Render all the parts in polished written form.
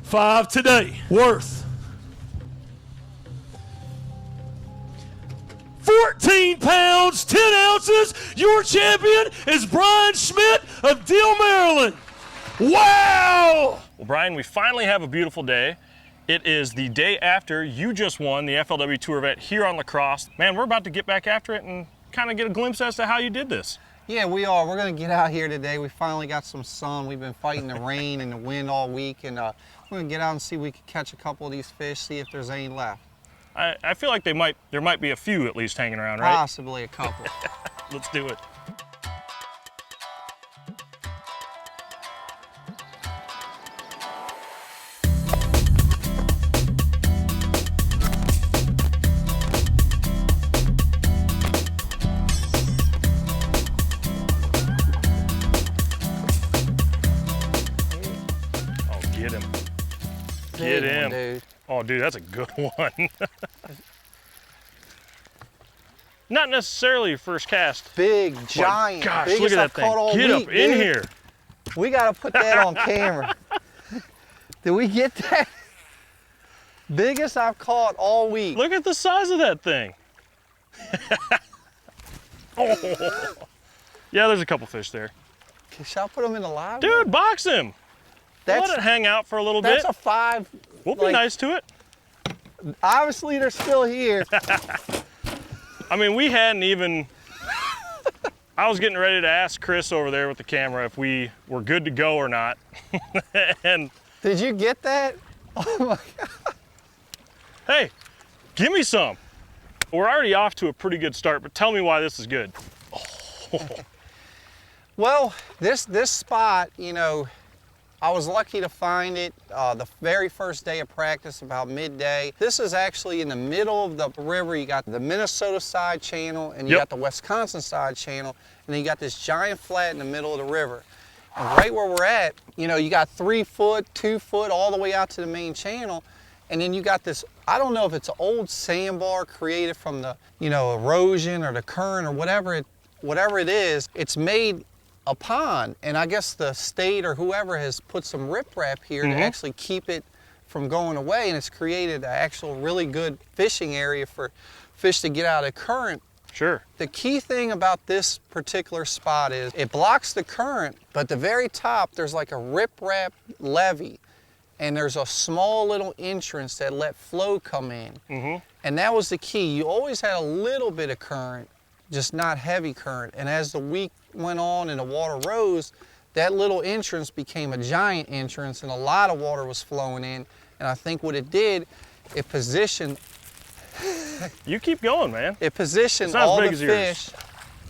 5 today, worth 14 pounds, 10 ounces. Your champion is Bryan Schmitt of Deal, Maryland. Wow! Well, Bryan, we finally have a beautiful day. It is the day after you just won the FLW Tour event here on La Crosse. Man, we're about to get back after it and kind of get a glimpse as to how you did this. Yeah, we are. We're going to get out here today. We finally got some sun. We've been fighting the rain and the wind all week, and we're going to get out and see if we can catch a couple of these fish, see if there's any left. I feel like there might be a few at least hanging around, right? Possibly a couple. Let's do it. Get him. Get him. Dude. Oh, dude, that's a good one. Not necessarily first cast. Big, giant. Gosh, biggest look at that I've caught all thing. Get week, up in dude. here. We got to put that on camera. Did we get that? Biggest I've caught all week. Look at the size of that thing. Oh. Yeah, there's a couple fish there. Shall I put them in the live? Dude, box him. Let it hang out for a little bit. That's a 5. We'll be nice to it. Obviously, they're still here. I mean, we hadn't even, I was getting ready to ask Chris over there with the camera if we were good to go or not. And did you get that? Oh my God. Hey, give me some. We're already off to a pretty good start, but tell me why this is good. Oh. Well, this spot, you know, I was lucky to find it the very first day of practice, about midday. This is actually in the middle of the river. You got the Minnesota side channel and you got the Wisconsin side channel, and then you got this giant flat in the middle of the river. And right where we're at, you know, you got 3 foot, 2 foot, all the way out to the main channel. And then you got this, I don't know if it's an old sandbar created from the, you know, erosion or the current or whatever it is. It's made a pond, and I guess the state or whoever has put some riprap here to actually keep it from going away, and it's created an actual really good fishing area for fish to get out of the current. Sure. The key thing about this particular spot is it blocks the current, but at the very top there's like a riprap levee, and there's a small little entrance that let flow come in. And that was the key. You always had a little bit of current, just not heavy current, and as the week went on and the water rose, that little entrance became a giant entrance, and a lot of water was flowing in. And I think what it did, it positioned You keep going, man. It positioned all the fish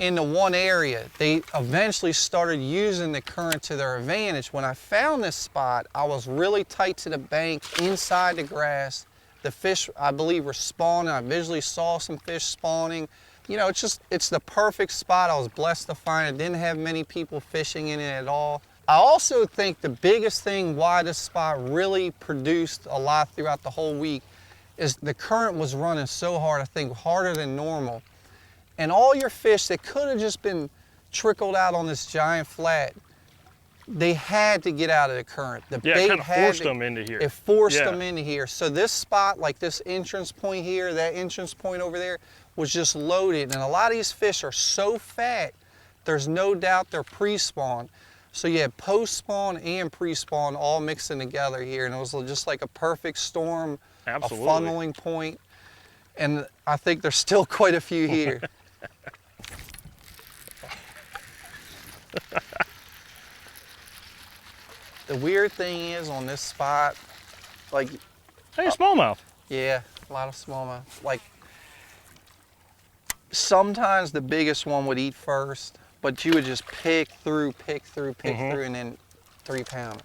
into one area. They eventually started using the current to their advantage. When I found this spot, I was really tight to the bank, inside the grass. The fish, I believe, were spawning. I visually saw some fish spawning. You know, it's the perfect spot. I was blessed to find it. Didn't have many people fishing in it at all. I also think the biggest thing why this spot really produced a lot throughout the whole week is the current was running so hard, I think harder than normal. And all your fish that could have just been trickled out on this giant flat, they had to get out of the current. The bait kind of forced them into here. It forced them into here. So this spot, like this entrance point here, that entrance point over there, was just loaded. And a lot of these fish are so fat, there's no doubt they're pre-spawn. So you had post-spawn and pre-spawn all mixing together here, and it was just like a perfect storm, a funneling point. And I think there's still quite a few here. The weird thing is on this spot, like... Hey, smallmouth. Yeah, a lot of smallmouth. Like, sometimes the biggest one would eat first, but you would just pick through, and then 3-pounder.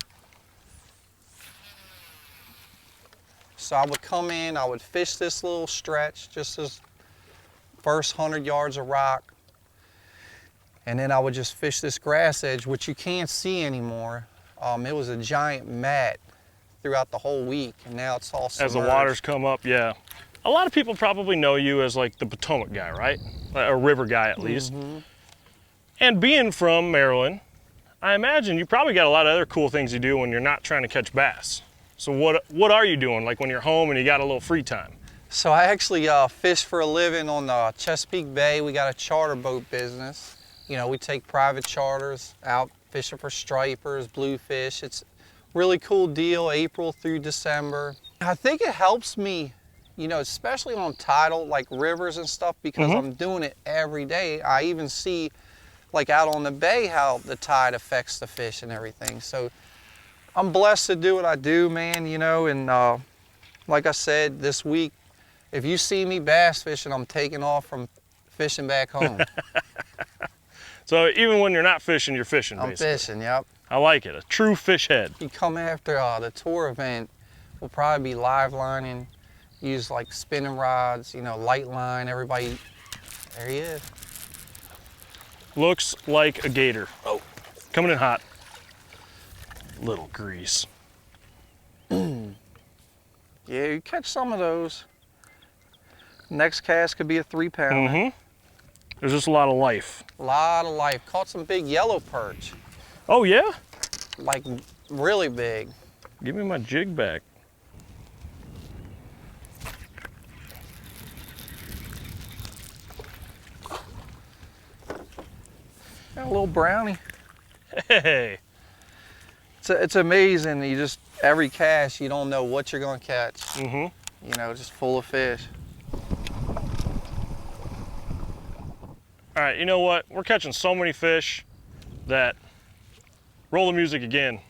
So I would come in, I would fish this little stretch, just this first 100 yards of rock, and then I would just fish this grass edge, which you can't see anymore. It was a giant mat throughout the whole week, and now it's all submerged. As the waters come up, yeah. A lot of people probably know you as like the Potomac guy, right? A river guy at least. And being from Maryland, I imagine you probably got a lot of other cool things you do when you're not trying to catch bass. So what are you doing like when you're home and you got a little free time? So I actually fish for a living on the Chesapeake Bay. We got a charter boat business. You know, we take private charters out fishing for stripers, bluefish. It's a really cool deal, April through December. I think it helps me, you know, especially on tidal, like rivers and stuff, because I'm doing it every day. I even see, like out on the bay, how the tide affects the fish and everything. So I'm blessed to do what I do, man, you know, and like I said, this week, if you see me bass fishing, I'm taking off from fishing back home. So even when you're not fishing, you're fishing, I'm basically. fishing, yep. I like it, a true fish head. If you come after the tour event, we'll probably be live lining, use like spinning rods, you know, light line, everybody, there he is. Looks like a gator. Oh, coming in hot. Little grease. Yeah, you catch some of those. Next cast could be a 3-pounder. There's just a lot of life. A lot of life. Caught some big yellow perch. Oh yeah? Like really big. Give me my jig back. Got a little brownie. Hey. It's amazing. You just, every cast, you don't know what you're gonna catch. You know, just full of fish. All right, you know what? We're catching so many fish that, roll the music again.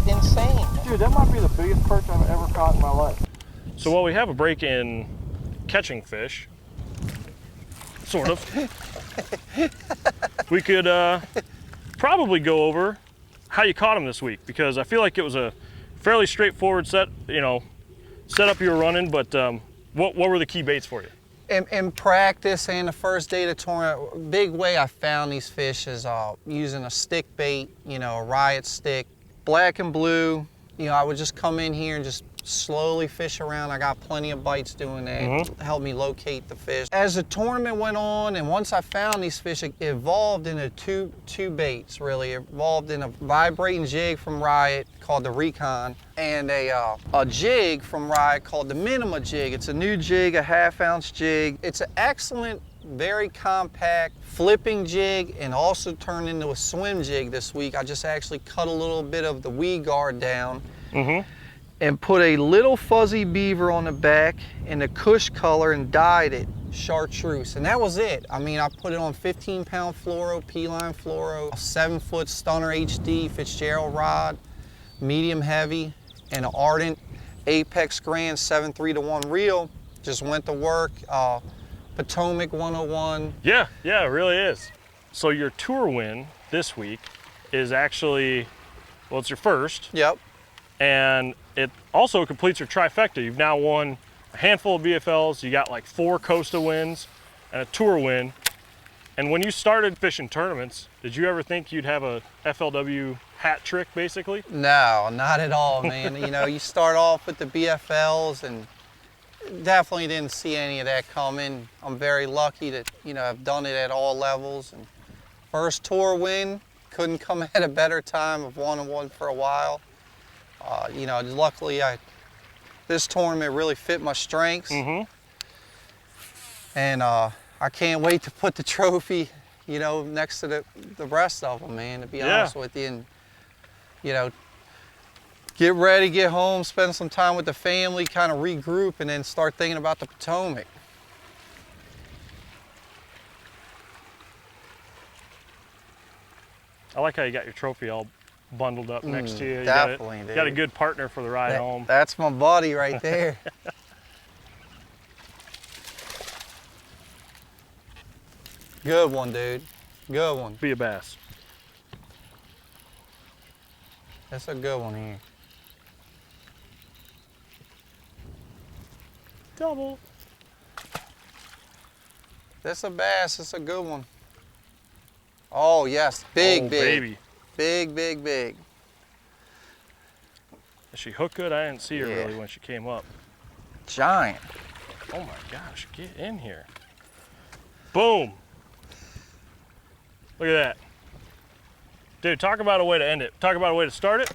Insane. Dude, that might be the biggest perch I've ever caught in my life. So while we have a break in catching fish, sort of, we could probably go over how you caught them this week, because I feel like it was a fairly straightforward setup you were running, but what were the key baits for you? In practice and the first day of the tournament, big way I found these fish is using a stick bait, you know, a riot stick, black and blue. You know, I would just come in here and just slowly fish around. I got plenty of bites doing that. Helped me locate the fish. As the tournament went on, and once I found these fish, it evolved into two baits, really. It evolved in a vibrating jig from Riot called the Recon, and a jig from Riot called the Minima jig. It's a new jig, a 1/2 ounce jig. It's an excellent, very compact flipping jig, and also turned into a swim jig this week. I just actually cut a little bit of the weed guard down and put a little fuzzy beaver on the back in the Kush color and dyed it chartreuse, and that was it. I mean, I put it on 15-pound fluoro, P-line fluoro, a 7-foot Stunner HD Fitzgerald rod, medium heavy, and an Ardent Apex Grand 7.3-to-1 reel. Just went to work. Potomac 101. Yeah, it really is. So your tour win this week is actually, well, it's your first. Yep. And it also completes your trifecta. You've now won a handful of BFLs, you got like 4 Costa wins and a tour win. And when you started fishing tournaments, did you ever think you'd have a FLW hat trick, basically? No, not at all, man. You know, you start off with the BFLs and definitely didn't see any of that coming. I'm very lucky that, you know, I've done it at all levels. And first tour win, couldn't come at a better time. I've won for a while. You know, luckily this tournament really fit my strengths. And I can't wait to put the trophy, you know, next to the rest of them, man, to be honest with you. And, you know, get ready, get home, spend some time with the family, kind of regroup, and then start thinking about the Potomac. I like how you got your trophy all bundled up next to you. You definitely, got a dude. good partner for the ride home. That's my buddy right there. Good one, dude. Good one. Be a bass. That's a good one here. Double. That's a bass. That's a good one. Oh, yes. Big, Oh, big. baby. Big, big, big. Is she hooked good? I didn't see her Yeah. really when she came up. Giant. Oh my gosh, get in here. Boom. Look at that. Dude, talk about a way to end it. Talk about a way to start it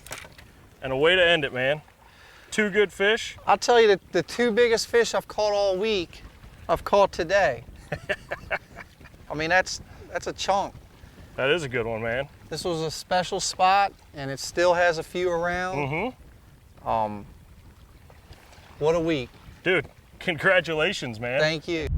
and a way to end it, man. 2 good fish. I'll tell you that the 2 biggest fish I've caught all week, I've caught today. I mean, that's a chunk. That is a good one, man. This was a special spot, and it still has a few around. Mm-hmm. What a week. Dude, congratulations, man. Thank you.